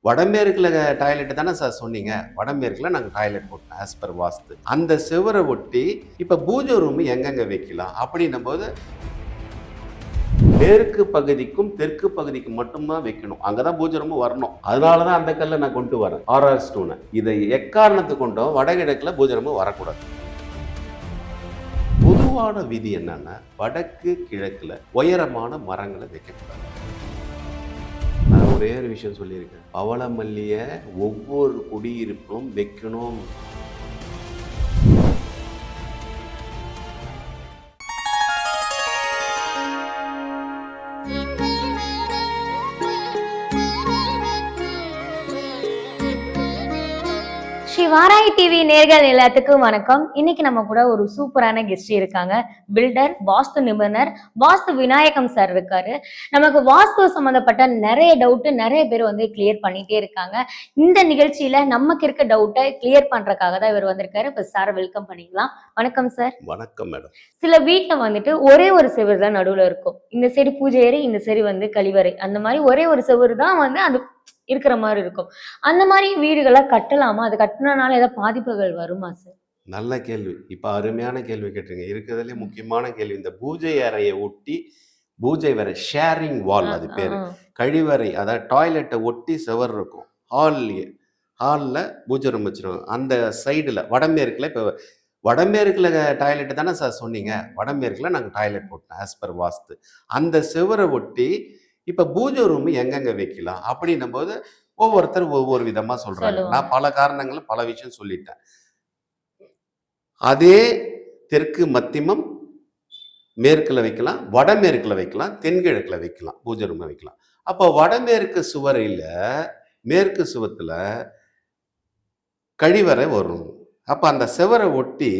வடமேற்குல toilet தானே sir சொன்னீங்க. வடமேற்குல நாங்கள் டாய்லெட் போட்டோம் ஆஸ் பர் வாஸ்து. அந்த சுவரை ஒட்டி இப்போ பூஜை ரூம் எங்கெங்க வைக்கலாம் அப்படின்னும் போது மேற்கு பகுதிக்கும் தெற்கு பகுதிக்கும் மட்டும்தான் வைக்கணும். அங்கதான் பூஜை ரூம் வரணும். அதனாலதான் அந்த கல்லை நான் கொண்டு வரேன், ஆர்ஆர் ஸ்டோனை. இதை எக்காரணத்து கொண்டும் வடகிழக்குல பூஜை ரூம் வரக்கூடாது. பொதுவான விதி என்னன்னா, வடக்கு கிழக்குல உயரமான மரங்களை வைக்கக்கூடாது. நான் ஒரே ஒரு விஷயம் சொல்லியிருக்கேன், பவளமல்லிய ஒவ்வொரு குடியிருப்பும் வைக்கணும். ஸ்ரீ வாராகி டிவி நேர்கள் எல்லாத்துக்கும் வணக்கம். இன்னைக்கு நம்ம கூட ஒரு சூப்பரான கெஸ்ட் இருக்காங்க. பில்டர், வாஸ்து நிபுணர், வாஸ்து விநாயகம் சார் இருக்காரு. நமக்கு வாஸ்து சம்பந்தப்பட்ட நிறைய டவுட் நிறைய பேர் கிளியர் பண்ணிட்டே இருக்காங்க. இந்த நிகழ்ச்சியில நமக்கு இருக்க டவுட்டை கிளியர் பண்றதுக்காக தான் இவர் வந்திருக்காரு. இப்ப சார் வெல்கம் பண்ணிக்கலாம். வணக்கம் சார். வணக்கம் மேடம். சில வீட்டுல ஒரே ஒரு செவரு தான் நடுவுல இருக்கும். இந்த சைடு பூஜை அறை, இந்த சைடு கழிவறை, அந்த மாதிரி ஒரே ஒரு செவரு தான் அது இருக்கிற மாதிரி இருக்கும். அந்த மாதிரி வீடுகளை கட்டலாமா? அது கட்டினால ஏதாவது பாதிப்புகள் வருமா சார்? நல்ல கேள்வி. இப்ப அருமையான கேள்வி கேட்டுருங்க. இருக்கிறதுலே முக்கியமான கேள்வி. இந்த பூஜை அறையை ஒட்டி பூஜை வரை ஷேரிங் வால், அது பேரு கழிவறை, அதாவது டாய்லெட்டை ஒட்டி செவர் இருக்கும். ஹாலில் பூஜை ரூம் வச்சிருவாங்க. அந்த சைடில் வடமேற்குல, இப்போ வடமேற்குல டாய்லெட் தானே சார் சொன்னீங்க. வடமேற்குல நாங்கள் டாய்லெட் போட்டோம் ஆஸ் பர் வாஸ்து. அந்த செவரை ஒட்டி இப்போ பூஜை ரூம் எங்கெங்க வைக்கலாம் அப்படின்னும் போது ஒவ்வொருத்தர் ஒவ்வொரு விதமா சொல்றாங்க. நான் பல காரணங்கள் பல விஷயம் சொல்லிட்டேன். அதே தெற்கு மத்தியமம் மேற்குல வைக்கலாம், வடமேற்குல வைக்கலாம், தென்கிழக்குல வைக்கலாம், பூஜை ரூம் வைக்கலாம். அப்போ வடமேற்கு சுவரையில் மேற்கு சுவத்துல கழிவறை வரும். அப்போ அந்த சுவரை ஒட்டி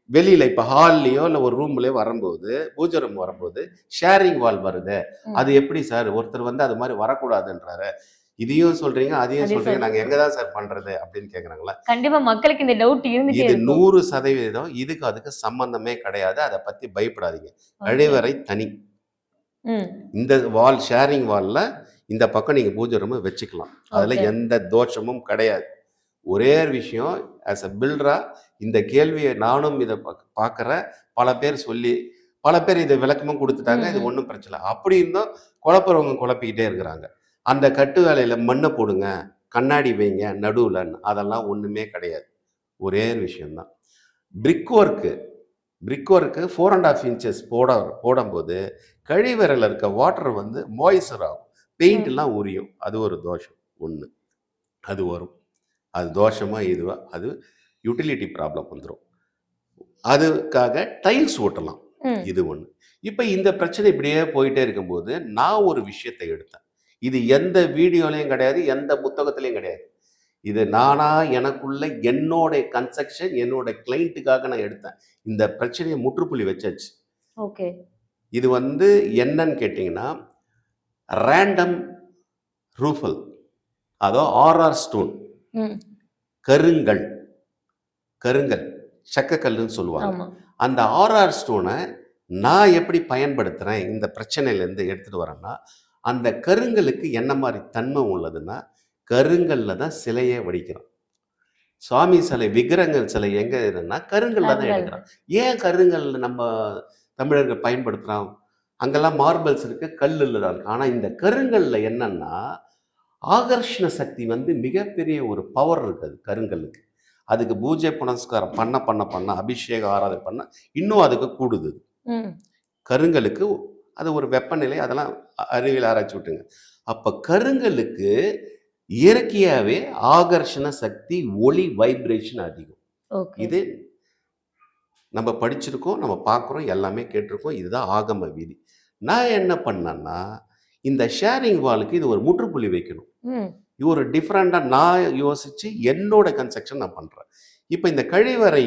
வெளியில இப்ப ஹால்லையோ இல்லை ஒரு ரூம்லயோ வரும்போது, பூஜை ரூம் வரும்போது ஷேரிங் வால் வருது. அது எப்படி சார்? ஒருத்தர் அது மாதிரி வரக்கூடாதுன்றாரு. இதையும் சொல்றீங்க, அதையும் சொல்றீங்க, நாங்க எங்கதான் சார் பண்றது அப்படின்னு கேக்குறாங்களா? கண்டிப்பா மக்களுக்கு இந்த டவுட் இருந்துச்சு. இது 100% இதுக்கு அதுக்கு சம்பந்தமே கிடையாது. அதை பத்தி பயப்படாதீங்க. கழிவறை தனி. இந்த வால், ஷேரிங் வால்ல இந்த பக்கம் நீங்க பூஜை ரூம் வச்சுக்கலாம். அதுல எந்த தோஷமும் கிடையாது. ஒரே விஷயம், ஆஸ் அ பில்டரா இந்த கேள்வியை நானும் இதை பார்க்குறேன். பல பேர் சொல்லி பல பேர் இதை விளக்கமும் கொடுத்துட்டாங்க. இது ஒன்றும் பிரச்சனை. அப்படி இருந்தும் குழப்பறவங்க குழப்பிக்கிட்டே இருக்கிறாங்க. அந்த கட்டு வேலையில மண்ணை போடுங்க, கண்ணாடி வைங்க நடுவில், அதெல்லாம் ஒன்றுமே கிடையாது. ஒரே விஷயம்தான். பிரிக் ஒர்க்கு 4.5 inches போடும்போது கழிவறையில் இருக்க வாட்டர் மாய்ஸ்சர் ஆகும், பெயிண்ட் எல்லாம் உரியும். அது ஒரு தோஷம் ஒன்று. அது வரும். அது தோஷமா இதுவா, அது யூட்டிலிட்டி ப்ராப்ளம் வந்துடும். அதுக்காக டைல்ஸ் ஓட்டலாம். இது ஒன்று. இப்போ இந்த பிரச்சனை இப்படியே போயிட்டே இருக்கும்போது நான் ஒரு விஷயத்தை எடுத்தேன். இது எந்த வீடியோலையும் கிடையாது, எந்த புத்தகத்திலையும் கிடையாது. இது நானா எனக்குள்ள என்னோட கன்ஸ்ட்ரக்ஷன், என்னோட கிளைண்ட்டுக்காக நான் எடுத்தேன். இந்த பிரச்சனையை முற்றுப்புள்ளி வச்சாச்சு. ஓகே. இது என்னன்னு கேட்டிங்கன்னா, ரேண்டம் ரூஃபல், அதோ ஆர்ஆர் ஸ்டோன், கருங்கல் சக்கக்கல்லுன்னு சொல்லுவாங்க. அந்த ஆர்ஆர் ஸ்டோனை நான் எப்படி பயன்படுத்துறேன் இந்த பிரச்சனையிலேருந்து எடுத்துட்டு வரேன்னா, அந்த கருங்கலுக்கு என்ன மாதிரி தன்மை உள்ளதுன்னா, கருங்கல்ல தான் சிலையே வடிக்கிறோம். சுவாமி சிலை, விக்கிரகங்கள் சிலை எங்க இதுன்னா கருங்கல்ல தான் எடுக்கிறோம். ஏன் கருங்கல் நம்ம தமிழர்கள் பயன்படுத்துறோம்? அங்கெல்லாம் மார்பிள்ஸ் இருக்கு, கல்லுல தான் இருக்கு. ஆனா இந்த கருங்கல்ல என்னன்னா, ஆகர்ஷண சக்தி மிகப்பெரிய ஒரு பவர் இருக்குது கருங்கல்லுக்கு. அதுக்கு பூஜை புனஸ்காரம் பண்ண அபிஷேக ஆராதனை பண்ண இன்னும் அதுக்கு கூடுது. கருங்கலுக்கு அது ஒரு வெப்பநிலை, அதெல்லாம் அறிவியல் ஆராய்ச்சி விட்டுங்க. அப்ப கருங்கலுக்கு இயற்கையாவே ஆகர்ஷண சக்தி, ஒளி, வைப்ரேஷன் அதிகம். இது நம்ம படிச்சிருக்கோம், நம்ம பார்க்குறோம், எல்லாமே கேட்டிருக்கோம். இதுதான் ஆகம விதி. நான் என்ன பண்ணேன்னா, இந்த ஷேரிங் வாலுக்கு இது ஒரு முற்றுப்புள்ளி வைக்கணும். இது ஒரு டிஃப்ரெண்டாக நான் யோசிச்சு என்னோட கன்ஸ்ட்ரக்ஷன் நான் பண்ணுறேன். இப்போ இந்த கழிவறை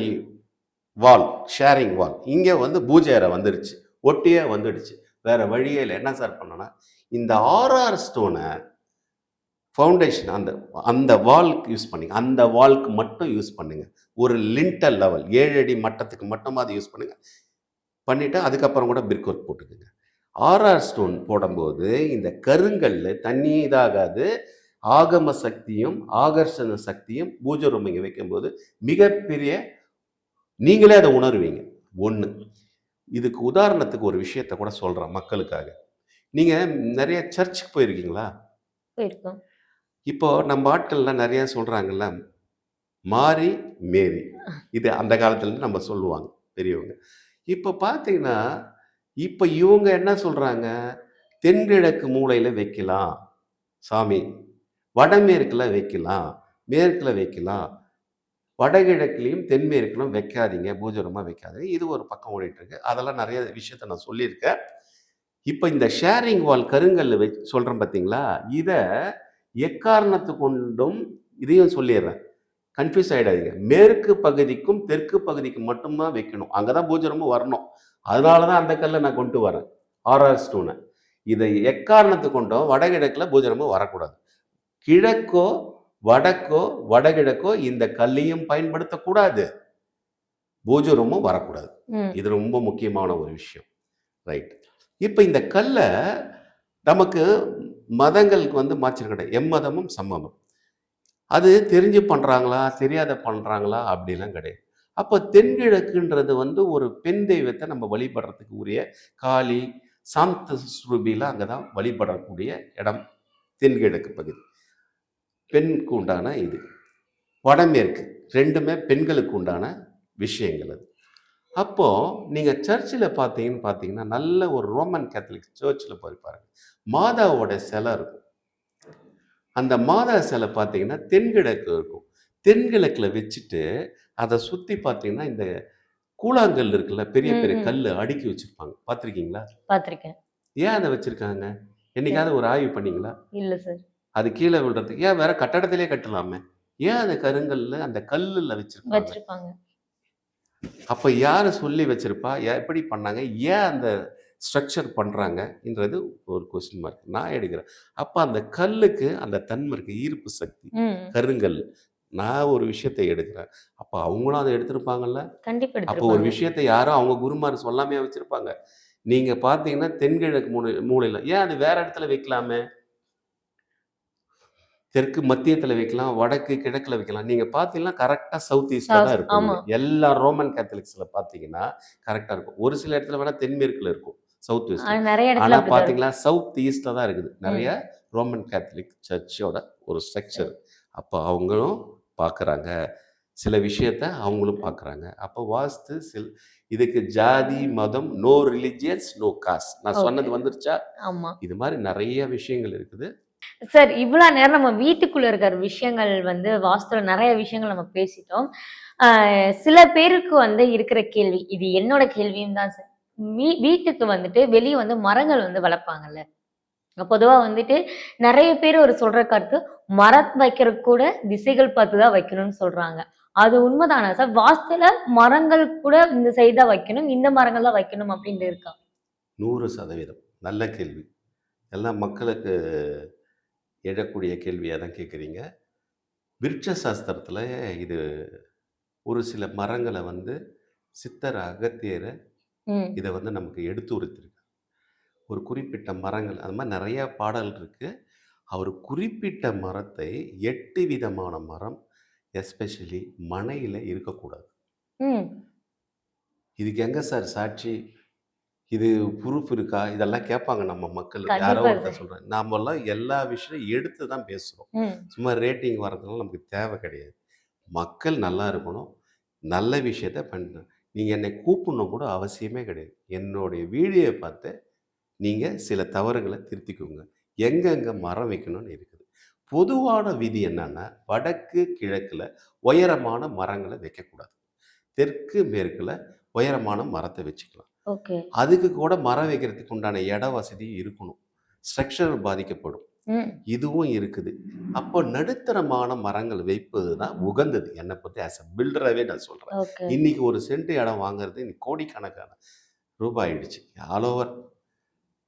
வால், ஷேரிங் வால், இங்கே பூஜை அறை வந்துடுச்சு, ஒட்டியே வந்துடுச்சு. வேற வழியே இல்லை. என்ன சார் பண்ணனா, இந்த ஆர்ஆர் ஸ்டோனை ஃபவுண்டேஷன் அந்த வால்க்கு யூஸ் பண்ணுங்க. அந்த வால்க்கு மட்டும் யூஸ் பண்ணுங்க. ஒரு லிண்டல் லெவல் 7 அடி மட்டத்துக்கு மட்டுமா அதை யூஸ் பண்ணுங்க. பண்ணிவிட்டு அதுக்கப்புறம் கூட பிரிக் ஒர்க் போட்டுக்குங்க. ஆர்ஆர் ஸ்டோன் போடும்போது இந்த கருங்கல் தண்ணி இதாகாது, ஆகம சக்தியும் ஆகர்ஷண சக்தியும் பூஜை ரூம் இங்கே வைக்கும்போது மிகப்பெரிய நீங்களே அதை உணர்வீங்க. ஒன்று, இதுக்கு உதாரணத்துக்கு ஒரு விஷயத்த கூட சொல்கிறேன் மக்களுக்காக. நீங்கள் நிறைய சர்ச்சுக்கு போயிருக்கீங்களா? போயிருக்கோம். இப்போ நம்ம ஆட்கள்லாம் நிறைய சொல்கிறாங்கல்ல, மாரி மேரி. இது அந்த காலத்துலேருந்து நம்ம சொல்லுவாங்க பெரியவங்க. இப்போ பார்த்தீங்கன்னா, இப்போ இவங்க என்ன சொல்கிறாங்க, தென்கிழக்கு மூலையில் வைக்கலாம் சாமி, வடமேற்கில் வைக்கலாம், மேற்கில் வைக்கலாம், வடகிழக்குலையும் தென்மேற்கிலும் வைக்காதீங்க, பூஜை ரூமா வைக்காதீங்க. இது ஒரு பக்கம் ஓடிட்டு இருக்கு. அதெல்லாம் நிறைய விஷயத்த நான் சொல்லியிருக்கேன். இப்போ இந்த ஷேரிங் வால் கருங்கல் சொல்கிறேன் பார்த்தீங்களா, இதை எக்காரணத்து கொண்டும் இதையும் சொல்லிடுறேன், கன்ஃபியூஸ் ஆகிடாதீங்க. மேற்கு பகுதிக்கும் தெற்கு பகுதிக்கும் மட்டும்தான் வைக்கணும். அங்கே தான் பூஜை ரூம் வரணும். அதனால தான் அந்த கல்லை நான் கொண்டு வரேன், ஆர்ஆர் ஸ்டோனை. இதை எக்காரணத்து கொண்டும் வடகிழக்கில் பூஜை ரூம் வரக்கூடாது. கிழக்கோ வடக்கோ வடகிழக்கோ இந்த கல்லையும் பயன்படுத்தக்கூடாது, பூஜை ரூமும் வரக்கூடாது. இது ரொம்ப முக்கியமான ஒரு விஷயம். ரைட். இப்போ இந்த கல்லை நமக்கு மதங்களுக்கு வந்து மாற்றம் கிடையாது. எம்மதமும் சம்மதம். அது தெரிஞ்சு பண்ணுறாங்களா தெரியாத பண்ணுறாங்களா அப்படிலாம் கிடையாது. அப்போ தென்கிழக்குன்றது வந்து ஒரு பெண் தெய்வத்தை நம்ம வழிபடுறதுக்கு உரிய காளி சாந்த ஸ்ரூபியில் அங்கே தான் வழிபடக்கூடிய இடம் தென்கிழக்கு பகுதி. பெண்ணுக்கு உண்டான இது. வடமேற்கு ரெண்டுமே பெண்களுக்கு உண்டான விஷயங்கள் அது. அப்போது நீங்கள் சர்ச்சில் பார்த்தீங்கன்னா நல்ல ஒரு ரோமன் கேத்தலிக் சர்ச்சில் போய் பாருங்கள், மாதாவோட சிலை இருக்கும். அந்த மாதா சிலை பார்த்தீங்கன்னா தென்கிழக்கு இருக்கும். தென்கிழக்கில் வச்சுட்டு அதை சுற்றி பார்த்தீங்கன்னா இந்த கூழாங்கல் இருக்குல்ல, பெரிய பெரிய கல் அடுக்கி வச்சுருப்பாங்க. பார்த்துருக்கீங்களா? பார்த்துருக்கேன். ஏன் அதை வச்சுருக்காங்க? என்னைக்காவது ஒரு ஆய்வு பண்ணீங்களா? இல்லை சார். அது கீழே விழுறதுக்கு. ஏன் வேற கட்டடத்திலே கட்டலாமே, ஏன் அந்த கருங்கல்ல அந்த கல்லில் வச்சிருப்பாங்க? அப்போ யார் சொல்லி வச்சிருப்பா, எப்படி பண்ணாங்க, ஏன் அந்த ஸ்ட்ரக்சர் பண்ணுறாங்கன்றது ஒரு கொஸ்டின் மார்க் நான் எடுக்கிறேன். அப்போ அந்த கல்லுக்கு அந்த தன்மை இருக்குது, ஈர்ப்பு சக்தி. கருங்கல். நான் ஒரு விஷயத்தை எடுக்கிறேன், அப்போ அவங்களும் அதை எடுத்திருப்பாங்கல்ல. கண்டிப்பாக. அப்போ ஒரு விஷயத்தை யாரும் அவங்க குருமார் சொல்லாமே வச்சிருப்பாங்க. நீங்கள் பார்த்தீங்கன்னா தென்கிழக்கு மூலையில் ஏன் அது வேற இடத்துல வைக்கலாமே, தெற்கு மத்தியத்தில் வைக்கலாம், வடக்கு கிழக்கில் வைக்கலாம். நீங்கள் பார்த்தீங்கன்னா கரெக்டாக சவுத் ஈஸ்டில் தான் இருக்கும். எல்லா ரோமன் கேத்தலிக்ஸில் பார்த்தீங்கன்னா கரெக்டாக இருக்கும். ஒரு சில இடத்துல வேணால் தென்மேற்கில் இருக்கும், சவுத் ஈஸ்ட். ஆனால் பார்த்தீங்கன்னா சவுத் ஈஸ்டில் தான் இருக்குது நிறைய ரோமன் கேத்தலிக் சர்ச்சோட ஒரு ஸ்ட்ரக்சர். அப்போ அவங்களும் பார்க்குறாங்க சில விஷயத்த, அவங்களும் பார்க்குறாங்க. அப்போ வாஸ்து இதுக்கு ஜாதி மதம், நோ ரிலிஜியன்ஸ் நோ காஸ்ட். நான் சொன்னது வந்துருச்சா? இது மாதிரி நிறைய விஷயங்கள் இருக்குது சார். இவ்வளவு நேரம் நம்ம வீட்டுக்குள்ள இருக்கிற விஷயங்கள் வந்து வாஸ்துல நிறைய விஷயங்கள் நம்ம பேசிட்டோம். சில பேருக்கு வந்து இருக்கிற கேள்வி, இது என்னோட கேள்வியும் தான் சார். வீட்டுக்கு வந்துட்டு வெளியே வந்து மரங்கள் வந்து வளர்ப்பாங்கல்ல, பொதுவா வந்துட்டு நிறைய பேர் ஒரு சொல்ற கருத்து, மரம் வைக்கிறது கூட திசைகள் பார்த்து தான் வைக்கணும்னு சொல்றாங்க. அது உண்மைதானா சார்? வாஸ்துல மரங்கள் கூட இந்த சைடு தான் வைக்கணும், இந்த மரங்கள் தான் வைக்கணும் அப்படின்னு இருக்கா? 100% நல்ல கேள்வி. எல்லாம் மக்களுக்கு எழக்கூடிய கேள்வியாக தான் கேட்குறீங்க. விருட்ச சாஸ்திரத்தில் இது ஒரு சில மரங்களை வந்து சித்தர் அகத்தியரை இதை வந்து நமக்கு எடுத்து உரைத்திருக்கு. ஒரு குறிப்பிட்ட மரங்கள், அது மாதிரி நிறைய பாடல் இருக்குது. அவர் குறிப்பிட்ட மரத்தை 8 விதமான மரம் எஸ்பெஷலி மனையில் இருக்கக்கூடாது. இதுக்கு எங்கே சார் சாட்சி, இது ப்ரூஃப் இருக்கா, இதெல்லாம் கேட்பாங்க நம்ம மக்கள். யாரோ ஒருத்தர் சொல்கிறாங்க. நாமெல்லாம் எல்லா விஷயம் எடுத்து தான் பேசுகிறோம். சும்மா ரேட்டிங் வர்றதுனால நமக்கு தேவை கிடையாது. மக்கள் நல்லா இருக்கணும், நல்ல விஷயத்த பண்ணுறேன். நீங்கள் என்னை கூப்பிடணும் கூட அவசியமே கிடையாது. என்னுடைய வீடியோவை பார்த்து நீங்கள் சில தவறுகளை திருத்திக்கோங்க. எங்கெங்கே மரம் வைக்கணும்னு இருக்குது. பொதுவான விதி என்னன்னா, வடக்கு கிழக்கில் உயரமான மரங்களை வைக்கக்கூடாது, தெற்கு மேற்கில் உயரமான மரத்தை வச்சுக்கலாம். அதுக்கு கூட மரம் வைக்கிறதுக்கு உண்டான இட வசதி இருக்கணும். ஸ்ட்ரக்சர் பாதிக்கப்படும், இதுவும் இருக்குது. அப்போ நடுத்தரமான மரங்கள் வைப்பது தான் உகந்தது. என்னை பற்றி ஆஸ் அ பில்டராகவே நான் சொல்கிறேன். இன்னைக்கு ஒரு சென்ட் இடம் வாங்குறது இன்னைக்கு கோடிக்கணக்கான ரூபாய் ஆயிடுச்சு ஆல் ஓவர்.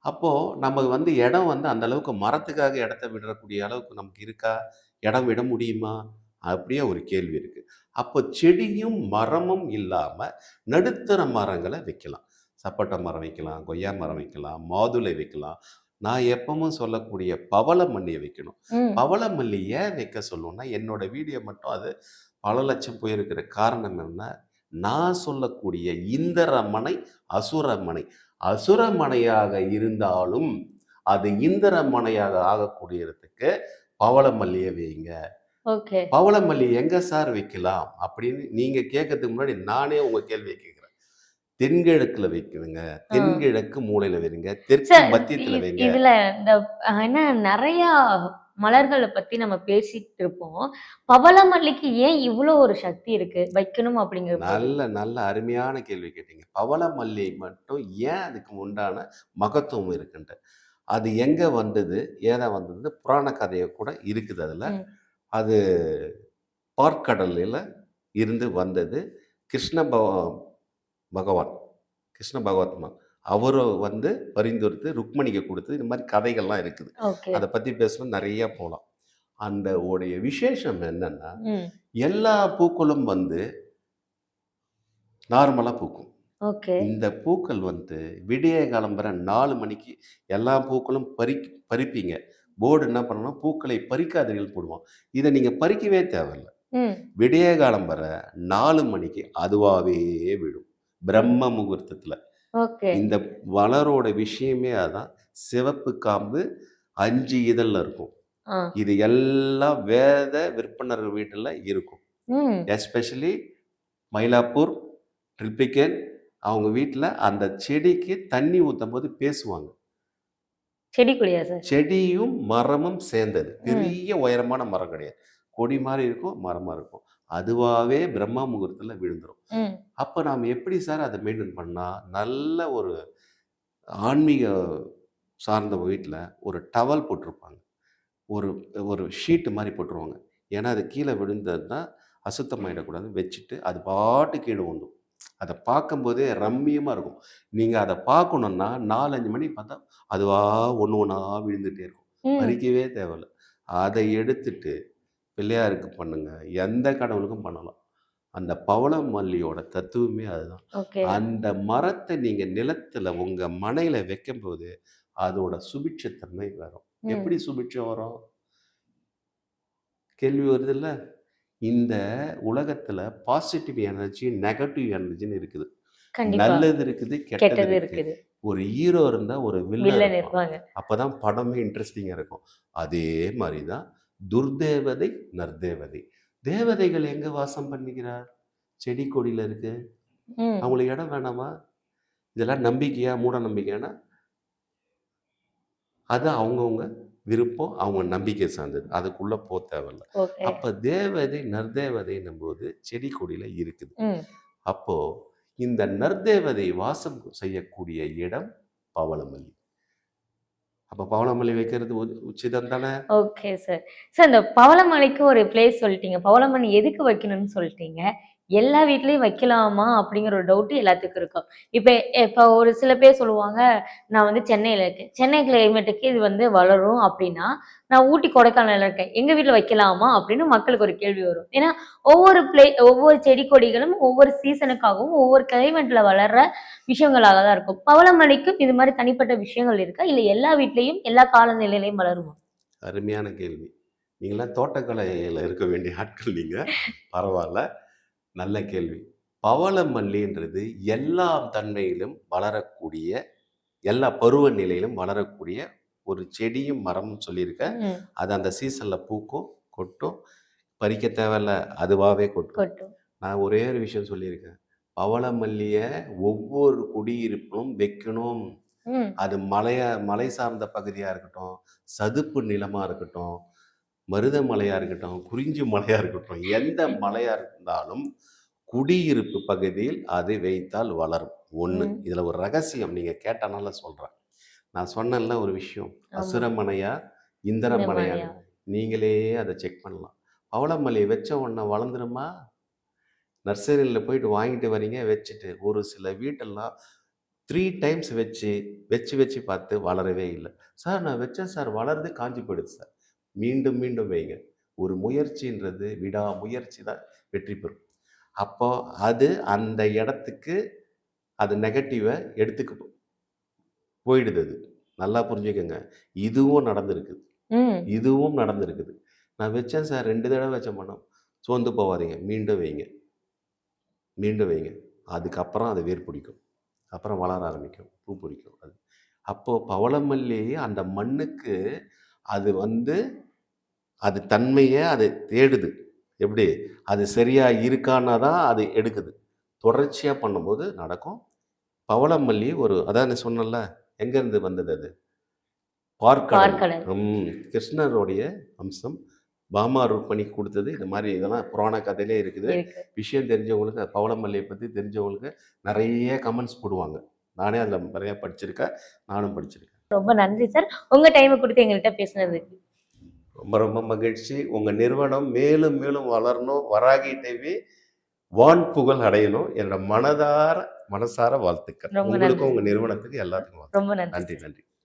அப்போது நம்ம வந்து இடம் வந்து அந்த அளவுக்கு மரத்துக்காக இடத்த விடக்கூடிய அளவுக்கு நமக்கு இருக்கா, இடம் விட முடியுமா, அப்படியே ஒரு கேள்வி இருக்குது. அப்போ செடியும் மரமும் இல்லாமல் நடுத்தர மரங்களை வைக்கலாம். சப்போட்டா மரம் வைக்கலாம், கொய்யா மரம் வைக்கலாம், மாதுளை வைக்கலாம், நான் எப்பவும் சொல்லக்கூடிய பவளமல்லியை வைக்கணும். ம். பவளமல்லி ஏன் வைக்க சொல்லுவேன்னா, என்னோட வீடியோ மட்டும் அது பல லட்சம் போயிருக்கிற காரணம் என்னன்னா, நான் சொல்லக்கூடிய இந்திரமனை, அசுரமனை. அசுரமனையாக இருந்தாலும், அது இந்திரமனையாக ஆகக்கூடியதுக்கு பவளமல்லிய வையுங்க. ஓகே. பவளமல்லி எங்க சார் வைக்கலாம்? அப்படின்னு நீங்க கேட்கறதுக்கு முன்னாடி நானே உங்க கேள்விய கேட்கிறேன். தென்கிழக்குல வைக்கணுங்க. ஆ. தென்கிழக்கு மூலையில வைங்க. தெற்கு சார் மத்தியத்துல வைங்க. இதுல இந்த என்ன நெறையா மலர்கள பத்தி நம்ம பேசிட்டு இருப்போம். பவளமல்லிக்கு ஏன் இவ்ளோ ஒரு சக்தி இருக்கு? வைக்கணும் அப்படிங்கிறபோது? நல்ல அருமையான கேள்வி கேட்டீங்க. பவளமல்லி மட்டும் ஏன் அதுக்கு உண்டான மகத்துவம் இருக்குன்ட்டு. அது எங்க வந்தது? ஏதா வந்தது? புராண கதைய கூட இருக்குது அதுல. ம். அது பார்க்கடல்ல இருந்து வந்தது. கிருஷ்ண பகவான், கிருஷ்ண பகவத்மா அவரு வந்து பரிந்துரைத்து ருக்மணிக்கு குடுத்தது. இந்த மாரி கதைகள்லாம் இருக்குது. ஓகே. அத பத்தி பேசணும்னா நெறைய போலாம். அந்த உடைய விசேஷம் என்னன்னா, ம். எல்லா பூக்களும் வந்து நார்மலா பூக்கும். ஓகே. இந்த பூக்கள் வந்து விடிய காலம்பற 4 மணிக்கு எல்லா பூக்களும் பறிப்பீங்க. போர்டு என்ன பண்ணணும்னா, பூக்களை பறிக்காதீர்கள் போடுவான். இத நீங்க பறிக்கவே தேவையில்ல. ம். விடிய காலம்பற 4 மணிக்கு அதுவாவே விழும். பிரம்ம முகூர்த்தத்துல. ஓகே. இந்த மலரோட விஷயமே அதான். சிவப்பு காம்பு 5 இதழ்ல இருக்கும். ஆ. இது எல்லாம் வேத விற்பனர் வீட்டுல இருக்கும். ம். எஸ்பெஷலி மயிலாப்பூர், ட்ரிப்ளிகேன் அவங்க வீட்ல அந்த செடிக்கு தண்ணி ஊத்தும்போது பேசுவாங்க. செடிக்குள்ளயா சார்? செடியும், மரமும் சேர்ந்தது. ம். பெரிய உயரமான மரம் கிடையாது. கொடி மாரி இருக்கும், மரமா இருக்கும். அதுவாவே பிரம்ம முகூர்த்தத்துல விழுந்துரும். ம். அப்ப நாம எப்படி சார் அத மெயின்டெயின் பண்ணா, நல்ல ஒரு ஆன்மீக சார்ந்த வீட்ல ஒரு டவல் போட்டிருப்பாங்க. ஒரு ஒரு ஷீட் மாரி போட்டுருவாங்க. ஏன்னா, அது கீழ விழுந்ததுன்னா அசுத்தமாயிடக்கூடாதுன்னு வச்சுட்டு, அது பாட்டுக்கு கீழ விழுந்துரும். அத பார்க்கும்போதே ரம்மியமா இருக்கும். நீங்க அத பார்க்கணும்னா 4, 5 மணிக்கு பார்த்தா, அதுவா ஒண்ணு ஒண்ணா விழுந்துட்டே இருக்கும். ம். பறிக்கவே தேவையில்ல. அத எடுத்துட்டு பிள்ளையாருக்கு பண்ணுங்க. எந்த கடவுளுக்கும் பண்ணலாம். அந்த பவள மல்லியோட தத்துவமே அதுதான். ஓகே. அந்த மரத்த நீங்க நிலத்துல உங்க மனையில வைக்கும்போது, அதோட சுபிட்சத்தன்மை வரும். ம். எப்படி சுபிட்சம் வரும்? கேள்வி வருதுல்ல? இந்த உலகத்துல பாசிட்டிவ் எனர்ஜி, நெகட்டிவ் எனர்ஜின்னு இருக்குது. கண்டிப்பா. நல்லது இருக்குது, கெட்டது கெட்டது இருக்கு. இருக்குது. ஒரு ஹீரோ இருந்தா, ஒரு வில்லன் வில்லன் இருப்பான். இருப்பாங்க. அப்பதான் படமே இன்ட்ரஸ்டிங்கா இருக்கும். அதே மாரி தான் துர்தேவதை, நற்தேவதை. தேவதைகள் எங்க வாசம் பண்ணுகிறார்? செடி கொடியில இருக்கு. ம். அவங்களுக்கு இடம் வேணாமா? இதெல்லாம் நம்பிக்கையா? மூட நம்பிக்கையான்னா, அது அவங்கவங்க விருப்பம், அவங்க நம்பிக்கை சார்ந்தது. அதுக்குள்ள தேவையில்ல. ஓகே. அப்ப தேவதை, நற்தேவதைன்னும்போது செடி கொடியில இருக்குது. ம். அப்போ இந்த நற்தேவதை வாசம் செய்யக்கூடிய இடம் பவளமல்லி. அப்ப பவளமல்லி வைக்கிறது உச்சிதம் தானே? Okay sir. சார் இந்த பவளமல்லிக்கு ஒரு பிளேஸ் சொல்லிட்டீங்க. பவளமல்லி எதுக்கு வைக்கணும்னு சொல்லிட்டீங்க. எல்லா வீட்லயும் வைக்கலாமா? அப்படிங்கிற ஒரு டவுட் எல்லாத்துக்கும் இருக்கும். இப்ப இப்ப ஒரு சில பேர் சொல்லுவாங்க, நான் வந்து சென்னையில இருக்கேன். சென்னை கிளைமேட்டுக்கு இது வந்து வளரும் அப்படின்னா, நான் ஊட்டி, கொடைக்கானல்ல இருக்கேன். எங்க வீட்ல வைக்கலாமா? அப்படின்னு மக்களுக்கு ஒரு கேள்வி வரும். ஏன்னா, ஒவ்வொரு செடி கொடிகளும் ஒவ்வொரு சீசனுக்காகவும், ஒவ்வொரு கிளைமேட்ல வளர்ற விஷயங்களாக தான் இருக்கும். பவளமல்லிக்கும் இது மாரி தனிப்பட்ட விஷயங்கள் இருக்கா? இல்ல எல்லா வீட்லயும், எல்லா காலநிலையிலயும் வளருமா? அருமையான கேள்வி. நீங்கலாம் தோட்டக்கலையில இருக்க வேண்டிய ஆட்கள் நீங்க. பரவால்ல. நல்ல கேள்வி. பவளமல்லின்றது எல்லா தன்மையிலும் வளரக்கூடிய, எல்லா பருவநிலையிலும் வளரக்கூடிய ஒரு செடியும், மரமும் சொல்லியிருக்கேன். ம். அது அந்த சீசன்ல பூக்கும், கொட்டும். பறிக்க தேவையில்ல. அதுவாவே கொட்டும். கொட்டும். நான் ஒரே ஒரு விஷயம் சொல்லியிருக்கேன். பவளமல்லிய ஒவ்வொரு குடியிருப்பிலும் வைக்கணும். ம். அது மலை சார்ந்த பகுதியா இருக்கட்டும், சதுப்பு நிலமா இருக்கட்டும், மருத மலையா இருக்கட்டும், குறிஞ்சி மலையா இருக்கட்டும், எந்த மலையா இருந்தாலும் குடியிருப்பு பகுதியில் அதை வைத்தால் வளரும். 1. ம். இதுல ஒரு ரகசியம் நீங்க கேட்டனால சொல்றேன். நான் சொன்னேன்ல ஒரு விஷயம். ஆமா. அசுரமனையா, இந்திரமனையான்னு. இமயமலையா? நீங்களே அத செக் பண்ணலாம். பவளமல்லி வச்ச உடனே வளர்ந்துருமா? நர்சரியில போயிட்டு வாங்கிட்டு வரீங்க, வச்சுட்டு ஒரு சில வீட்டெல்லாம் 3 டைம்ஸ் வச்சு பார்த்து வளரவே இல்ல. சார் நான் வச்சேன் சார் வளருது, காஞ்சு போயிடுது சார். மீண்டும் மீண்டும் வைங்க. ஒரு முயற்சின்றது விடாமுயற்சி தான் வெற்றி பெறும். அப்போ அது அந்த இடத்துக்கு அது நெகட்டிவ எடுத்துக்கு போயிடுது அது. நல்லா புரிஞ்சுக்கங்க. இதுவும் நடந்திருக்குது. ம். இதுவும் நடந்திருக்குது. நான் வச்சேன் சார் 2 தடவ வச்சேன் மேடம். சோர்ந்து போவாதீங்க. மீண்டும் வைங்க. மீண்டும் வைங்க. அதுக்கப்புறம் அது வேர் பிடிக்கும். அப்புறம் வளர ஆரம்பிக்கும். பூ பிடிக்கும் அது. அப்போ பவளமல்லி அந்த மண்ணுக்கு அது வந்து அது தன்மைய அது தேடுது. எப்படி? அது சரியா இருக்கான்னா தான் அது எடுக்குது. தொடர்ச்சியா பண்ணும்போது நடக்கும். பவளமல்லி ஒரு அதான் நான் சொன்னேன்ல, எங்கேருந்து வந்தது அது? பார்க்கடல். பார்க்கடல். கிருஷ்ணருடைய அம்சம். பாமா ருக்மணி குடுத்தது. இந்த மாரி இதெல்லாம் புராண கதையிலே இருக்குது. இருக்கு. விஷயம் தெரிஞ்சவங்களுக்கு பவளமல்லிய பத்தி தெரிஞ்சவங்களுக்கு நெறைய கமெண்ட்ஸ் போடுவாங்க. நானே அதில நெறைய படிச்சிருக்கேன். நானும் படிச்சிருக்கேன். ரொம்ப நன்றி சார். உங்க டைம குடுத்து எங்கள்ட்ட பேசுனதுக்கு. ரொம்ப ரொம்ப மகிழ்ச்சி. உங்க நிறுவனம் மேலும் மேலும் வளரணும். வராகி டிவி வான் புகழ் அடையணும். என்னோட மனசார வாழ்த்துக்கள். ரொம்ப நன்றி. உங்களுக்கும் உங்க நிறுவனத்துக்கு எல்லாத்துக்கும் வாழ்த்துக்கள். ரொம்ப நன்றி. நன்றி, நன்றி.